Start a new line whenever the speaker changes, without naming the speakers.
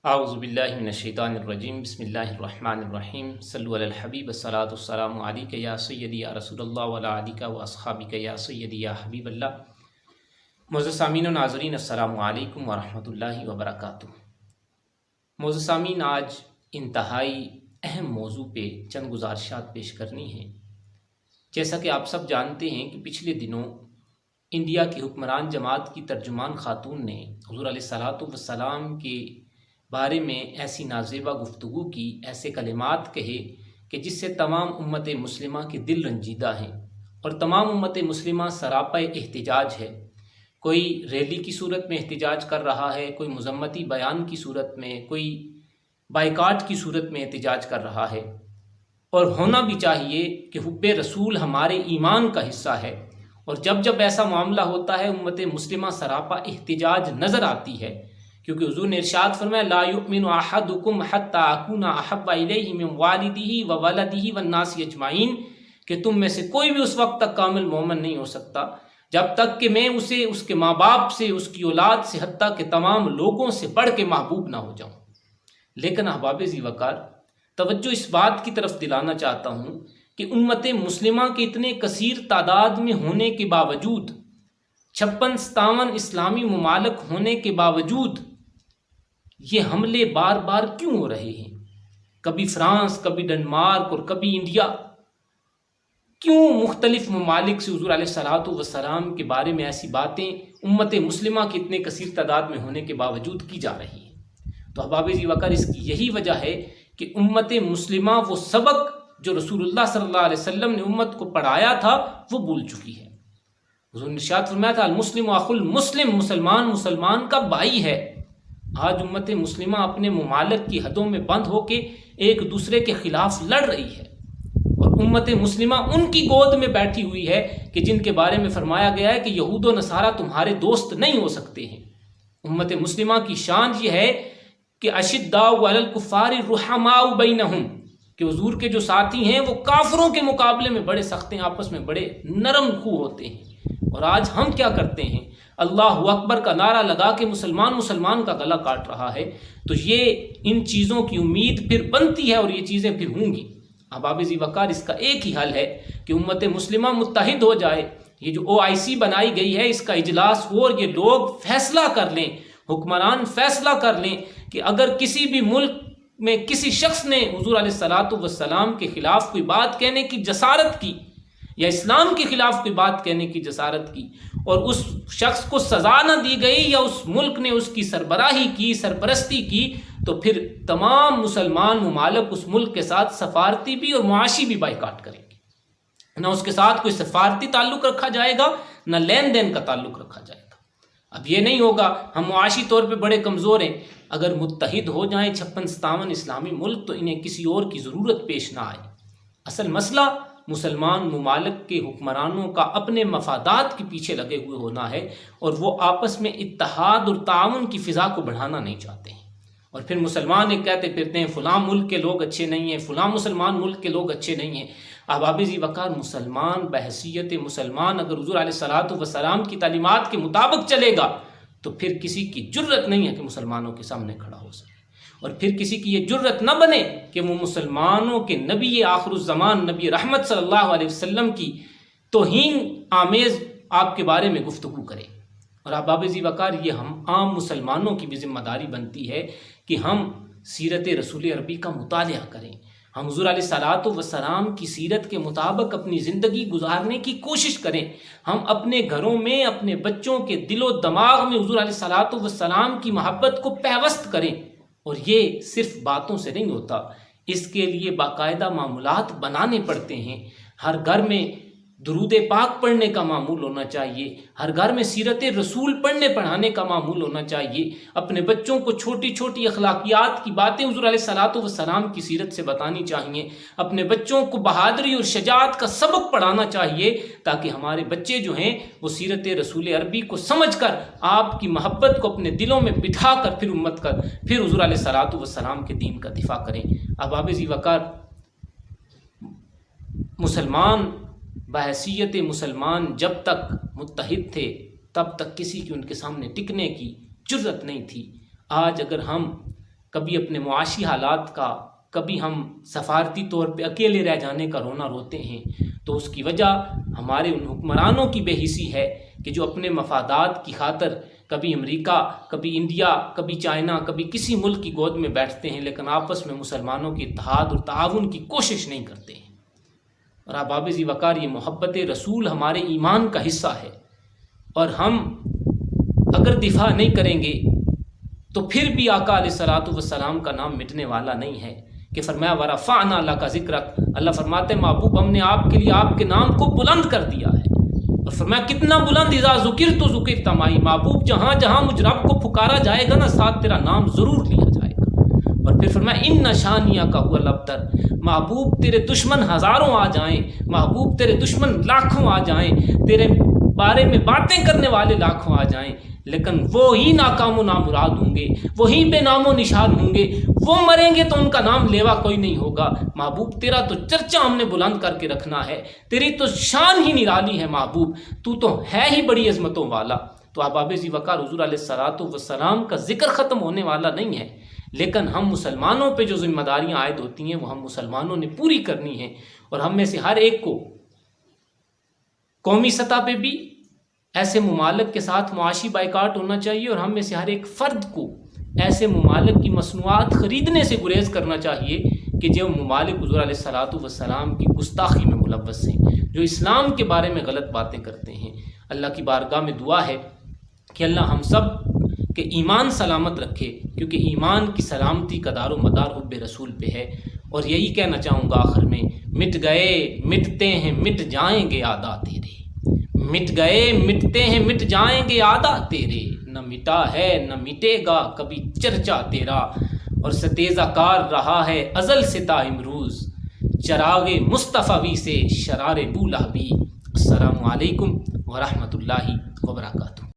اعوذ باللہ من الشیطان الرجیم، بسم اللہ الرحمن الرحیم، صلو علی الحبیب، الصلاۃ والسلام علیک یا سیدی یا رسول اللہ وعلی آلک و اصحابک یا سیدی یا حبیب اللہ۔ معزز سامعین و ناظرین، السلام علیکم ورحمۃ اللہ وبرکاتہ۔ معزز سامعین، آج انتہائی اہم موضوع پہ چند گزارشات پیش کرنی ہیں۔ جیسا کہ آپ سب جانتے ہیں کہ پچھلے دنوں انڈیا کی حکمران جماعت کی ترجمان خاتون نے حضور علیہ الصلوۃ والسلام کے بارے میں ایسی نازیبہ گفتگو کی، ایسے کلمات کہے کہ جس سے تمام امت مسلمہ کے دل رنجیدہ ہیں اور تمام امت مسلمہ سراپا احتجاج ہے۔ کوئی ریلی کی صورت میں احتجاج کر رہا ہے، کوئی مذمتی بیان کی صورت میں، کوئی بائیکاٹ کی صورت میں احتجاج کر رہا ہے۔ اور ہونا بھی چاہیے کہ حب رسول ہمارے ایمان کا حصہ ہے، اور جب جب ایسا معاملہ ہوتا ہے امت مسلمہ سراپا احتجاج نظر آتی ہے، کیونکہ حضور نے ارشاد فرمایا لا یؤمن احدکم حتی اکون احب الیہ من والدہ وولدہ والناس اجمعین، کہ تم میں سے کوئی بھی اس وقت تک کامل مومن نہیں ہو سکتا جب تک کہ میں اسے اس کے ماں باپ سے، اس کی اولاد سے، حتیٰ کہ تمام لوگوں سے بڑھ کے محبوب نہ ہو جاؤں۔ لیکن احباب ذی وقار، توجہ اس بات کی طرف دلانا چاہتا ہوں کہ امت مسلمہ کے اتنے کثیر تعداد میں ہونے کے باوجود، 56-57 اسلامی ممالک ہونے کے باوجود، یہ حملے بار بار کیوں ہو رہے ہیں؟ کبھی فرانس، کبھی ڈنمارک اور کبھی انڈیا، کیوں مختلف ممالک سے حضور علیہ الصلوۃ والسلام کے بارے میں ایسی باتیں امت مسلمہ کے اتنے کثیر تعداد میں ہونے کے باوجود کی جا رہی ہیں؟ تو احباب ذی وقار، اس کی یہی وجہ ہے کہ امت مسلمہ وہ سبق جو رسول اللہ صلی اللہ علیہ وسلم نے امت کو پڑھایا تھا وہ بھول چکی ہے۔ حضور نے ارشاد فرمایا تھا المسلم اخو المسلم، مسلمان مسلمان کا بھائی ہے۔ آج امت مسلمہ اپنے ممالک کی حدوں میں بند ہو کے ایک دوسرے کے خلاف لڑ رہی ہے، اور امت مسلمہ ان کی گود میں بیٹھی ہوئی ہے کہ جن کے بارے میں فرمایا گیا ہے کہ یہود و نصارہ تمہارے دوست نہیں ہو سکتے ہیں۔ امت مسلمہ کی شان یہ ہے کہ اشداء علی الکفار رحماء بینہم، کہ حضور کے جو ساتھی ہیں وہ کافروں کے مقابلے میں بڑے سخت ہیں، آپس میں بڑے نرم خو ہوتے ہیں۔ اور آج ہم کیا کرتے ہیں؟ اللہ اکبر کا نعرہ لگا کے مسلمان کا گلا کاٹ رہا ہے۔ تو یہ ان چیزوں کی امید پھر بنتی ہے اور یہ چیزیں پھر ہوں گی۔ احباب ذی وقار، اس کا ایک ہی حل ہے کہ امت مسلمہ متحد ہو جائے۔ یہ جو OIC بنائی گئی ہے، اس کا اجلاس ہو اور یہ لوگ فیصلہ کر لیں، حکمران فیصلہ کر لیں کہ اگر کسی بھی ملک میں کسی شخص نے حضور علیہ الصلوۃ والسلام کے خلاف کوئی بات کہنے کی جسارت کی، یا اسلام کے خلاف کوئی بات کہنے کی جسارت کی، اور اس شخص کو سزا نہ دی گئی یا اس ملک نے اس کی سربراہی کی، سرپرستی کی، تو پھر تمام مسلمان ممالک اس ملک کے ساتھ سفارتی بھی اور معاشی بھی بائیکاٹ کریں گے۔ نہ اس کے ساتھ کوئی سفارتی تعلق رکھا جائے گا، نہ لین دین کا تعلق رکھا جائے گا۔ اب یہ نہیں ہوگا ہم معاشی طور پہ بڑے کمزور ہیں، اگر متحد ہو جائیں 56-57 اسلامی ملک تو انہیں کسی اور کی ضرورت پیش نہ آئے۔ اصل مسئلہ مسلمان ممالک کے حکمرانوں کا اپنے مفادات کے پیچھے لگے ہوئے ہونا ہے، اور وہ آپس میں اتحاد اور تعاون کی فضا کو بڑھانا نہیں چاہتے ہیں۔ اور پھر مسلمان ایک کہتے پھرتے ہیں فلاں ملک کے لوگ اچھے نہیں ہیں، فلاں مسلمان ملک کے لوگ اچھے نہیں ہیں۔ احباب ذی وقار، مسلمان بحیثیت مسلمان اگر حضور علیہ الصلوۃ والسلام کی تعلیمات کے مطابق چلے گا تو پھر کسی کی جرت نہیں ہے کہ مسلمانوں کے سامنے کھڑا ہو سکے، اور پھر کسی کی یہ جرت نہ بنے کہ وہ مسلمانوں کے نبی آخر الزمان، نبی رحمت صلی اللہ علیہ وسلم کی توہین آمیز آپ کے بارے میں گفتگو کرے۔ اور احباب ذی وقار، یہ ہم عام مسلمانوں کی بھی ذمہ داری بنتی ہے کہ ہم سیرت رسول عربی کا مطالعہ کریں، ہم حضور علیہ الصلوۃ والسلام کی سیرت کے مطابق اپنی زندگی گزارنے کی کوشش کریں، ہم اپنے گھروں میں اپنے بچوں کے دل و دماغ میں حضور علیہ الصلوۃ والسلام کی محبت کو پیوست کریں۔ اور یہ صرف باتوں سے نہیں ہوتا، اس کے لیے باقاعدہ معمولات بنانے پڑتے ہیں۔ ہر گھر میں درود پاک پڑھنے کا معمول ہونا چاہیے، ہر گھر میں سیرت رسول پڑھنے پڑھانے کا معمول ہونا چاہیے، اپنے بچوں کو چھوٹی چھوٹی اخلاقیات کی باتیں حضور علیہ الصلوۃ والسلام کی سیرت سے بتانی چاہیے، اپنے بچوں کو بہادری اور شجاعت کا سبق پڑھانا چاہیے، تاکہ ہمارے بچے جو ہیں وہ سیرت رسول عربی کو سمجھ کر آپ کی محبت کو اپنے دلوں میں بٹھا کر پھر حضور علیہ الصلوۃ والسلام کے دین کا دفاع کریں۔ احباب ذی وقار، مسلمان بحیثیت مسلمان جب تک متحد تھے تب تک کسی کی ان کے سامنے ٹکنے کی جرت نہیں تھی۔ آج اگر ہم کبھی اپنے معاشی حالات کا، کبھی ہم سفارتی طور پہ اکیلے رہ جانے کا رونا روتے ہیں، تو اس کی وجہ ہمارے ان حکمرانوں کی بے حسی ہے کہ جو اپنے مفادات کی خاطر کبھی امریکہ، کبھی انڈیا، کبھی چائنا، کبھی کسی ملک کی گود میں بیٹھتے ہیں، لیکن آپس میں مسلمانوں کے اتحاد اور تعاون کی کوشش نہیں کرتے ہیں۔ اور احباب ذی وقار، یہ محبت رسول ہمارے ایمان کا حصہ ہے، اور ہم اگر دفاع نہیں کریں گے تو پھر بھی آقا علیہ الصلوۃ والسلام کا نام مٹنے والا نہیں ہے، کہ فرمایا ورفعنا لک ذکرک، اللہ فرماتے ہیں محبوب ہم نے آپ کے لیے آپ کے نام کو بلند کر دیا ہے، اور فرمایا کتنا بلند، اذا ذکرت ذکرت معی، محبوب جہاں جہاں مجھ رب کو پکارا جائے گا نا، ساتھ تیرا نام ضرور لیا جائے گا۔ اور پھر فرمایا ان شانیہ کا هو الابتر، محبوب تیرے دشمن ہزاروں آ جائیں، محبوب تیرے دشمن لاکھوں آ جائیں، تیرے بارے میں باتیں کرنے والے لاکھوں آ جائیں، لیکن وہی ناکام و نامراد ہوں گے، وہی بے نام و نشان ہوں گے، وہ مریں گے تو ان کا نام لیوا کوئی نہیں ہوگا۔ محبوب تیرا تو چرچا ہم نے بلند کر کے رکھنا ہے، تیری تو شان ہی نرالی ہے محبوب، تو تو ہے ہی بڑی عظمتوں والا۔ تو احباب ذی وقار، حضور علیہ الصلوۃ والسلام کا ذکر ختم ہونے والا نہیں ہے، لیکن ہم مسلمانوں پہ جو ذمہ داریاں عائد ہوتی ہیں وہ ہم مسلمانوں نے پوری کرنی ہیں، اور ہم میں سے ہر ایک کو قومی سطح پہ بھی ایسے ممالک کے ساتھ معاشی بائیکاٹ ہونا چاہیے، اور ہم میں سے ہر ایک فرد کو ایسے ممالک کی مصنوعات خریدنے سے گریز کرنا چاہیے کہ جو ممالک حضور علیہ الصلوۃ والسلام کی گستاخی میں ملوث ہیں، جو اسلام کے بارے میں غلط باتیں کرتے ہیں۔ اللہ کی بارگاہ میں دعا ہے کہ اللہ ہم سب کے ایمان سلامت رکھے، کیونکہ ایمان کی سلامتی کا دار و مدار حب رسول پہ ہے۔ اور یہی کہنا چاہوں گا آخر میں، مٹ گئے مٹتے ہیں مٹ جائیں گے عادات تیرے، مٹ گئے مٹتے ہیں مٹ جائیں گے عادات تیرے، نہ مٹا ہے نہ مٹے گا کبھی چرچا تیرا، اور ستیزہ کار رہا ہے ازل سے تا امروز، چراغ مصطفی سے شرار بولہبی۔ السلام علیکم ورحمۃ اللہ وبرکاتہ۔